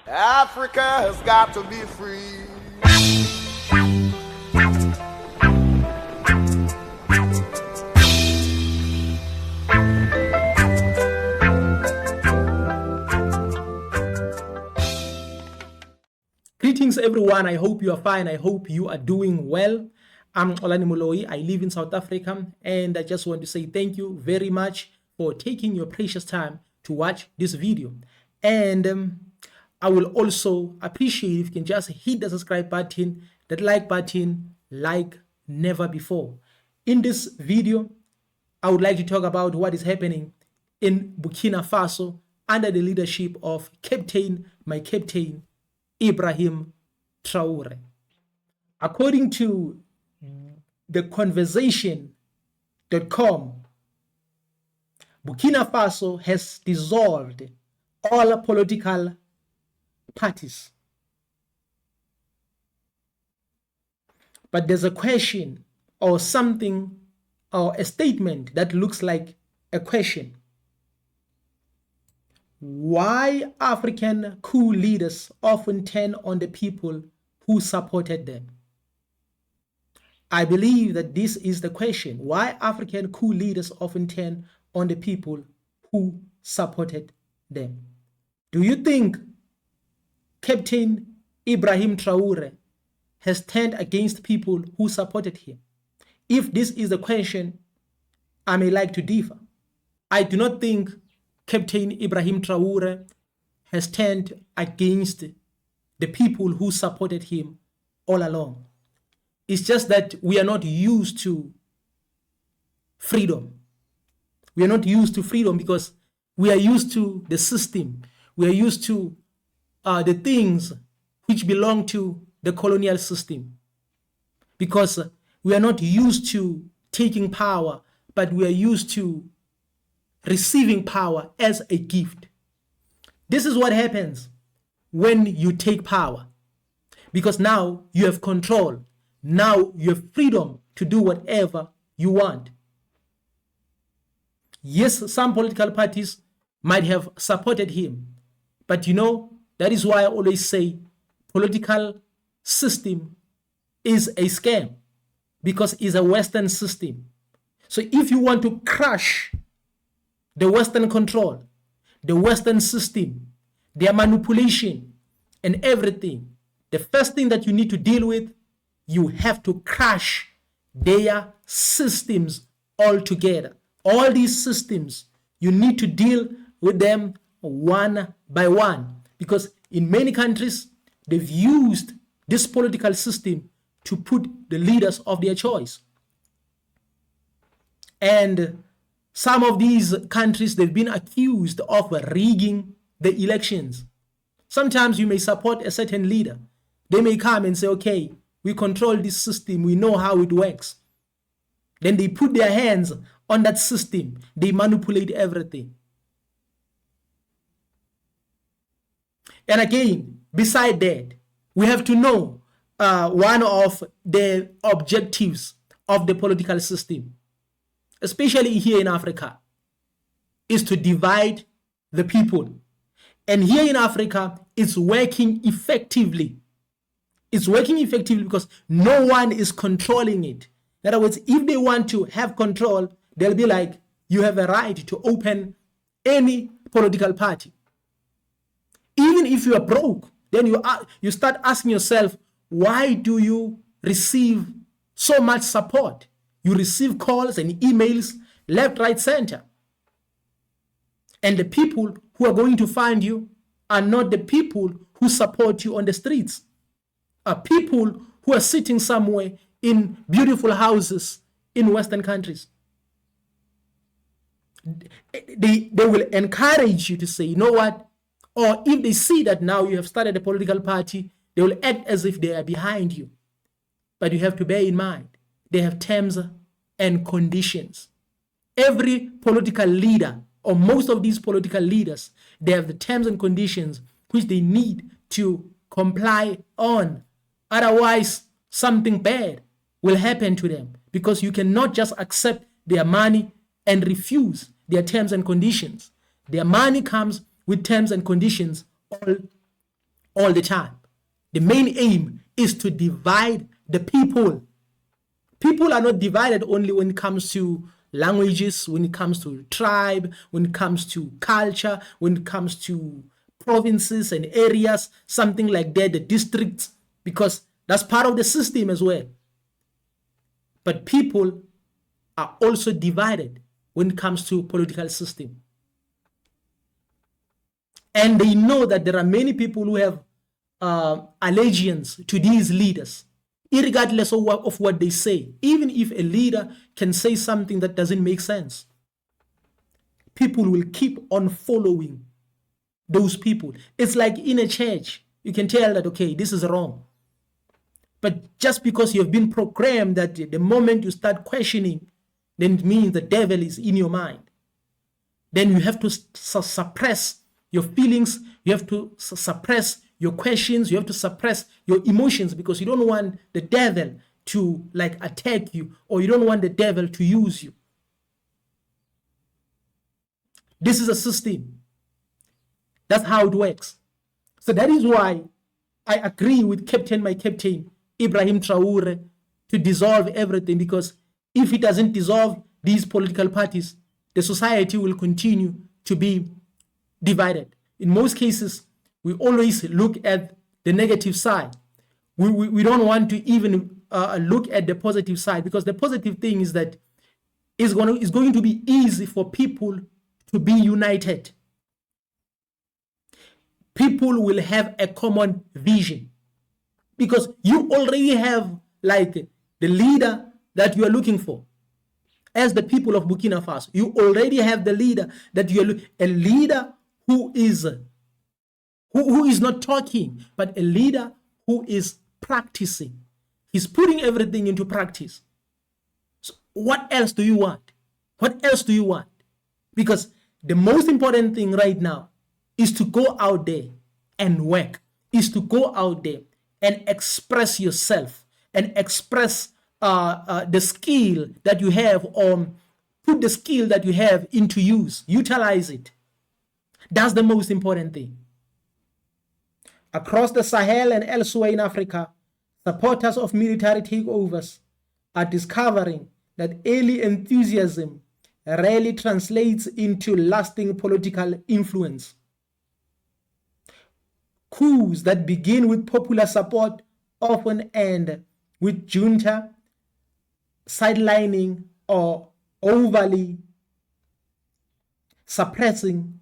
Africa has got to be free. Greetings, everyone. I hope you are fine. I hope you are doing well. I'm Olani Moloi. I live in South Africa, and I just want to say thank you very much for taking your precious time to watch this video. And I will also appreciate if you can just hit the subscribe button, that like button, like never before. In this video, I would like to talk about what is happening in Burkina Faso under the leadership of my captain, Ibrahim Traore. According to the conversation.com, Burkina Faso has dissolved all political parties. But there's a question or something or a statement that looks like a question. Why African coup leaders often turn on the people who supported them? I believe that this is the question. Why African coup leaders often turn on the people who supported them? Do you think Captain Ibrahim Traore has turned against people who supported him? If this is the question, I may like to differ. I do not think Captain Ibrahim Traore has turned against the people who supported him all along. It's just that we are not used to freedom. We are not used to freedom because we are used to the system. We are used to the things which belong to the colonial system. Because we are not used to taking power, but we are used to receiving power as a gift. This is what happens when you take power, because now you have control. Now you have freedom to do whatever you want. Yes, some political parties might have supported him, but that is why I always say political system is a scam, because it's a Western system. So if you want to crush the Western control, the Western system, their manipulation and everything, the first thing that you need to deal with, you have to crush their systems altogether. All these systems, you need to deal with them one by one, because in many countries, they've used this political system to put the leaders of their choice. And some of these countries, they've been accused of rigging the elections. Sometimes you may support a certain leader. They may come and say, okay, we control this system. We know how it works. Then they put their hands on that system. They manipulate everything. And again, beside that, we have to know one of the objectives of the political system, especially here in Africa, is to divide the people. And here in Africa, it's working effectively. It's working effectively because no one is controlling it. In other words, if they want to have control, they'll be like, you have a right to open any political party. Even if you are broke, then you start asking yourself, why do you receive so much support? You receive calls and emails left, right, center. And the people who are going to find you are not the people who support you on the streets. Are people who are sitting somewhere in beautiful houses in Western countries. They will encourage you to say, you know what? Or if they see that now you have started a political party, they will act as if they are behind you. But you have to bear in mind, they have terms and conditions. Every political leader, or most of these political leaders, they have the terms and conditions which they need to comply on. Otherwise, something bad will happen to them, because you cannot just accept their money and refuse their terms and conditions. Their money comes with terms and conditions all the time. The main aim is to divide the people. People are not divided only when it comes to languages, when it comes to tribe, when it comes to culture, when it comes to provinces and areas, something like that, the districts, because that's part of the system as well. But people are also divided when it comes to political system. And they know that there are many people who have allegiance to these leaders, irregardless of what they say. Even if a leader can say something that doesn't make sense, people will keep on following those people. It's like in a church, you can tell that, okay, this is wrong. But just because you have been programmed that the moment you start questioning, then it means the devil is in your mind. Then you have to suppress your feelings. You have to suppress your questions. You have to suppress your emotions, because you don't want the devil to like attack you, or you don't want the devil to use you. This is a system. That's how it works. So that is why I agree with my captain, Ibrahim Traore, to dissolve everything, because if he doesn't dissolve these political parties, the society will continue to be divided. In most cases, we always look at the negative side. We don't want to even look at the positive side, because the positive thing is that it's going to be easy for people to be united. People will have a common vision, because you already have like the leader that you are looking for. As the people of Burkina Faso, you already have the leader that you are a leader who is not talking, but a leader who is practicing. He's putting everything into practice. So what else do you want? What else do you want? Because the most important thing right now is to go out there and work, is to go out there and express yourself and express the skill that you have, or put the skill that you have into use, utilize it. That's the most important thing. Across the Sahel and elsewhere in Africa, supporters of military takeovers are discovering that early enthusiasm rarely translates into lasting political influence. Coups that begin with popular support often end with junta sidelining or overly suppressing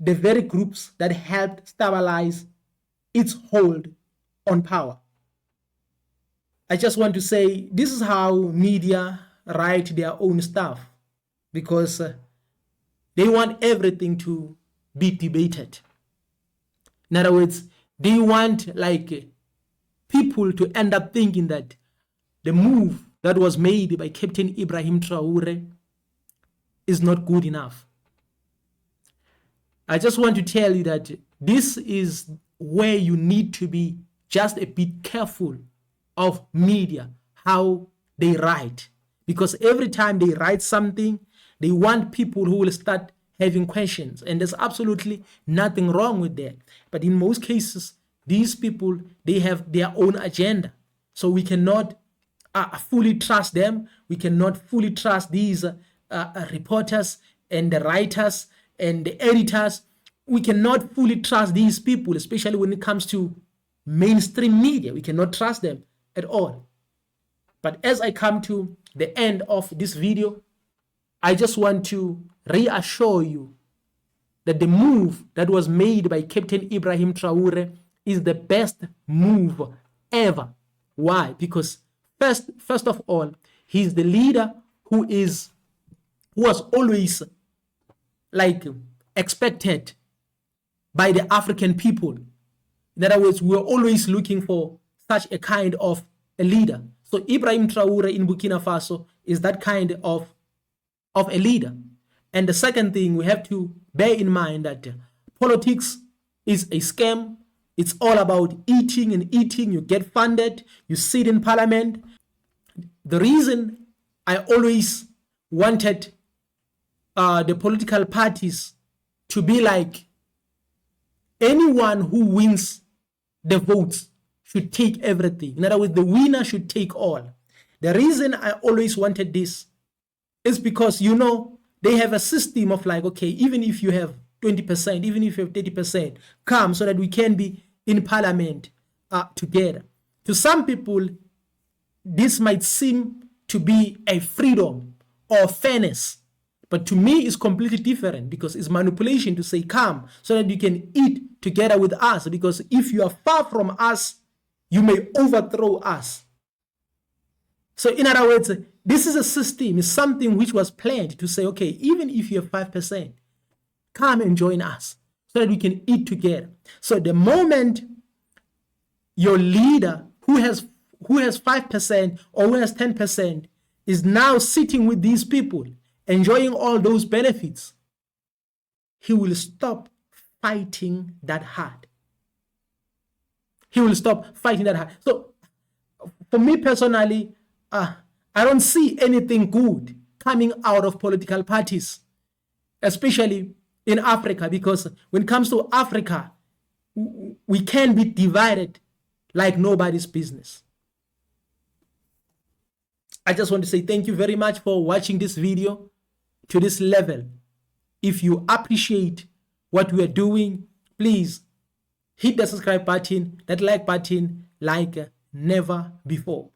the very groups that helped stabilize its hold on power. I just want to say this is how media write their own stuff, because they want everything to be debated. In other words, they want like people to end up thinking that the move that was made by Captain Ibrahim Traore is not good enough. I just want to tell you that this is where you need to be just a bit careful of media, how they write. Because every time they write something, they want people who will start having questions. And there's absolutely nothing wrong with that. But in most cases, these people, they have their own agenda. So we cannot fully trust them. We cannot fully trust these reporters and the writers and the editors. We cannot fully trust these people, especially when it comes to mainstream media. We cannot trust them at all. But as I come to the end of this video, I just want to reassure you that the move that was made by Captain Ibrahim Traore is the best move ever. Why? Because first of all, he's the leader who was always like expected by the African people. In other words, we're always looking for such a kind of a leader. So Ibrahim Traore in Burkina Faso is that kind of a leader. And the second thing we have to bear in mind that politics is a scam. It's all about eating and eating. You get funded, you sit in parliament. The reason I always wanted the political parties to be like anyone who wins the votes should take everything. In other words, the winner should take all. The reason I always wanted this is because, you know, they have a system of like, okay, even if you have 20%, even if you have 30%, come so that we can be in parliament together. To some people, this might seem to be a freedom or fairness, but to me it's completely different, because it's manipulation to say come so that you can eat together with us, because if you are far from us, you may overthrow us. So in other words, this is a system, it's something which was planned to say, okay, even if you have 5%, come and join us so that we can eat together. So the moment your leader who has 5% or who has 10% is now sitting with these people, enjoying all those benefits, he will stop fighting that hard. He will stop fighting that hard. So for me personally, I don't see anything good coming out of political parties, especially in Africa, because when it comes to Africa, we can be divided like nobody's business. I just want to say thank you very much for watching this video to this level. If you appreciate what we are doing, please hit the subscribe button, that like button like never before.